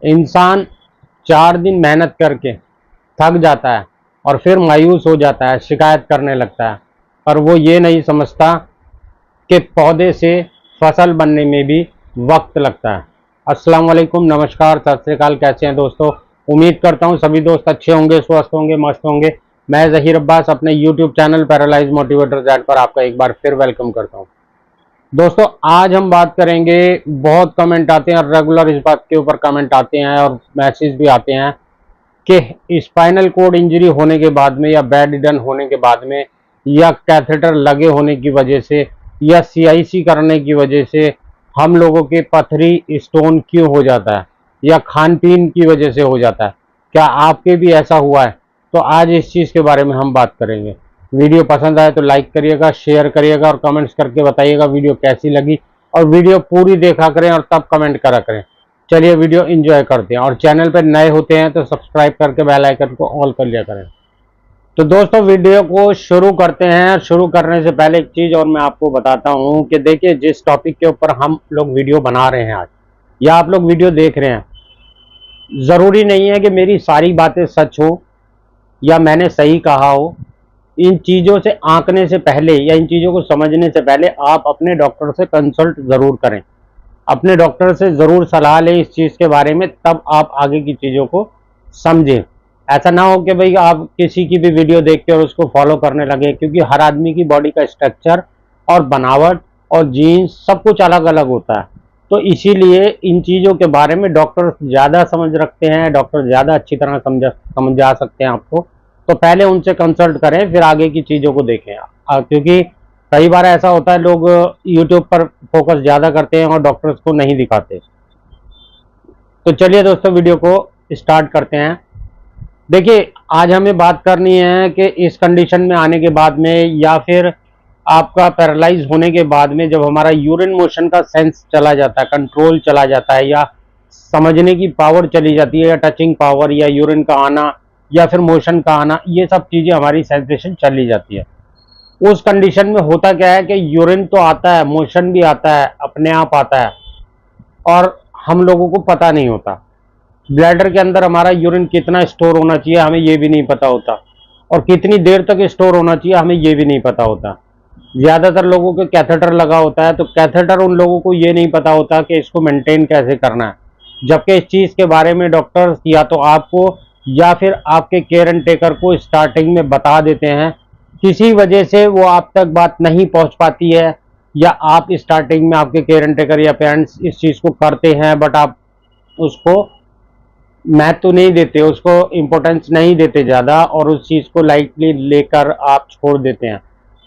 इंसान 4 दिन मेहनत करके थक जाता है और फिर मायूस हो जाता है, शिकायत करने लगता है, पर वो ये नहीं समझता कि पौधे से फसल बनने में भी वक्त लगता है। अस्सलाम वालेकुम, नमस्कार, सत श्री अकाल। कैसे हैं दोस्तों? उम्मीद करता हूँ सभी दोस्त अच्छे होंगे, स्वस्थ होंगे, मस्त होंगे। मैं ज़हीर अब्बास अपने YouTube channel paralyse motivator Z पर आपका एक बार फिर वेलकम करता हूँ। दोस्तों, आज हम बात करेंगे, बहुत कमेंट आते हैं और रेगुलर इस बात के ऊपर कमेंट आते हैं और मैसेज भी आते हैं कि स्पाइनल कोड इंजरी होने के बाद में या बेडरिडन होने के बाद में या कैथेटर लगे होने की वजह से या सीआईसी करने की वजह से हम लोगों के पथरी स्टोन क्यों हो जाता है या खान पीन की वजह से हो जाता है। क्या आपके भी ऐसा हुआ है? तो आज इस चीज़ के बारे में हम बात करेंगे। वीडियो पसंद आए तो लाइक करिएगा, शेयर करिएगा और कमेंट्स करके बताइएगा वीडियो कैसी लगी, और वीडियो पूरी देखा करें और तब कमेंट करा करें। चलिए वीडियो एंजॉय करते हैं, और चैनल पर नए होते हैं तो सब्सक्राइब करके बेल आइकन को ऑल कर लिया करें। तो दोस्तों, वीडियो को शुरू करते हैं। शुरू करने से पहले एक चीज़ और मैं आपको बताता हूं कि देखिए, जिस टॉपिक के ऊपर हम लोग वीडियो बना रहे हैं आज या आप लोग वीडियो देख रहे हैं, ज़रूरी नहीं है कि मेरी सारी बातें सच हो या मैंने सही कहा हो। इन चीज़ों से आंकने से पहले या इन चीज़ों को समझने से पहले आप अपने डॉक्टर से कंसल्ट ज़रूर करें, अपने डॉक्टर से ज़रूर सलाह लें इस चीज़ के बारे में, तब आप आगे की चीज़ों को समझें। ऐसा ना हो कि भाई आप किसी की भी वीडियो देख के और उसको फॉलो करने लगे, क्योंकि हर आदमी की बॉडी का स्ट्रक्चर और बनावट और जीन्स सब कुछ अलग अलग होता है। तो इसीलिए इन चीज़ों के बारे में डॉक्टर ज़्यादा समझ रखते हैं, डॉक्टर ज़्यादा अच्छी तरह समझा सकते हैं आपको। तो पहले उनसे कंसल्ट करें, फिर आगे की चीज़ों को देखें। क्योंकि कई बार ऐसा होता है, लोग यूट्यूब पर फोकस ज़्यादा करते हैं और डॉक्टर्स को नहीं दिखाते। तो चलिए दोस्तों, वीडियो को स्टार्ट करते हैं। देखिए, आज हमें बात करनी है कि इस कंडीशन में आने के बाद में या फिर आपका पैरालाइज होने के बाद में जब हमारा यूरिन मोशन का सेंस चला जाता है, कंट्रोल चला जाता है, या समझने की पावर चली जाती है, या टचिंग पावर, या यूरिन का आना, या फिर मोशन का आना, ये सब चीज़ें हमारी सेंसेशन चली जाती है। उस कंडीशन में होता क्या है कि यूरिन तो आता है, मोशन भी आता है, अपने आप आता है, और हम लोगों को पता नहीं होता। ब्लैडर के अंदर हमारा यूरिन कितना स्टोर होना चाहिए हमें ये भी नहीं पता होता, और कितनी देर तक स्टोर होना चाहिए हमें ये भी नहीं पता होता। ज़्यादातर लोगों के कैथेटर लगा होता है, तो कैथेटर उन लोगों को ये नहीं पता होता कि इसको मेंटेन कैसे करना है, जबकि इस चीज़ के बारे में डॉक्टर या तो आपको या फिर आपके केयर एंड टेकर को स्टार्टिंग में बता देते हैं। किसी वजह से वो आप तक बात नहीं पहुंच पाती है, या आप स्टार्टिंग में आपके केयर एंड टेकर या पेरेंट्स इस चीज़ को करते हैं, बट आप उसको महत्व नहीं देते, उसको इम्पोर्टेंस नहीं देते ज़्यादा, और उस चीज़ को लाइटली लेकर आप छोड़ देते हैं,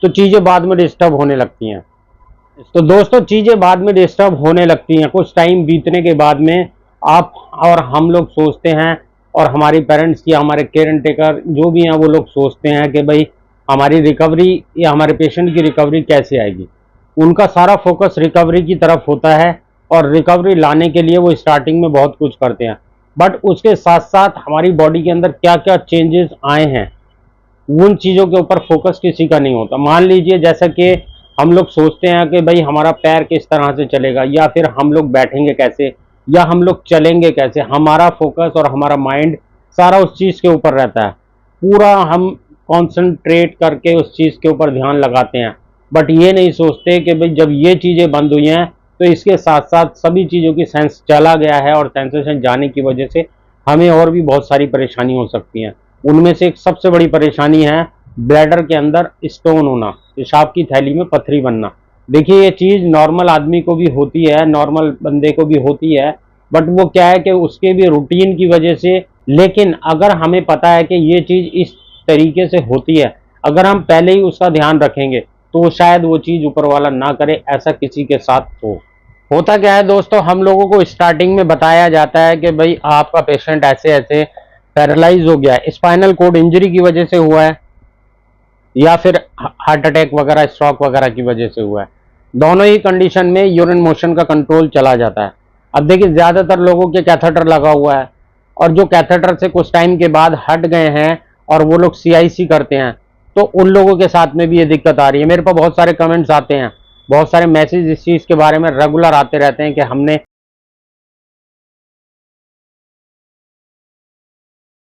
तो चीज़ें बाद में डिस्टर्ब होने लगती हैं। तो दोस्तों, चीज़ें बाद में डिस्टर्ब होने लगती हैं। कुछ टाइम बीतने के बाद में आप और हम लोग सोचते हैं, और हमारी पेरेंट्स या हमारे केयर एंड टेकर जो भी हैं वो लोग सोचते हैं कि भाई हमारी रिकवरी या हमारे पेशेंट की रिकवरी कैसे आएगी। उनका सारा फोकस रिकवरी की तरफ होता है, और रिकवरी लाने के लिए वो स्टार्टिंग में बहुत कुछ करते हैं, बट उसके साथ साथ हमारी बॉडी के अंदर क्या क्या चेंजेस आए हैं उन चीज़ों के ऊपर फोकस किसी का नहीं होता। मान लीजिए, जैसा कि हम लोग सोचते हैं कि भाई हमारा पैर किस तरह से चलेगा, या फिर हम लोग बैठेंगे कैसे, या हम लोग चलेंगे कैसे, हमारा फोकस और हमारा माइंड सारा उस चीज़ के ऊपर रहता है। पूरा हम कॉन्सेंट्रेट करके उस चीज़ के ऊपर ध्यान लगाते हैं, बट ये नहीं सोचते कि भाई जब ये चीज़ें बंद हुई हैं तो इसके साथ साथ सभी चीज़ों की सेंस चला गया है, और सेंसेशन जाने की वजह से हमें और भी बहुत सारी परेशानी हो सकती हैं। उनमें से एक सबसे बड़ी परेशानी है ब्लैडर के अंदर स्टोन होना, पेशाब की थैली में पथरी बनना। देखिए, ये चीज़ नॉर्मल आदमी को भी होती है, नॉर्मल बंदे को भी होती है, बट वो क्या है कि उसके भी रूटीन की वजह से। लेकिन अगर हमें पता है कि ये चीज़ इस तरीके से होती है, अगर हम पहले ही उसका ध्यान रखेंगे तो शायद वो चीज़ ऊपर वाला ना करे, ऐसा किसी के साथ हो। होता क्या है दोस्तों, हम लोगों को स्टार्टिंग में बताया जाता है कि भाई आपका पेशेंट ऐसे ऐसे पैरालाइज हो गया है, स्पाइनल कोड इंजरी की वजह से हुआ है, या फिर हार्ट अटैक वगैरह, स्ट्रोक वगैरह की वजह से हुआ है। दोनों ही कंडीशन में यूरिन मोशन का कंट्रोल चला जाता है। अब देखिए, ज़्यादातर लोगों के कैथेटर लगा हुआ है, और जो कैथेटर से कुछ टाइम के बाद हट गए हैं और वो लोग सीआईसी करते हैं, तो उन लोगों के साथ में भी ये दिक्कत आ रही है। मेरे पास बहुत सारे कमेंट्स आते हैं, बहुत सारे मैसेज इस चीज़ के बारे में रेगुलर आते रहते हैं कि हमने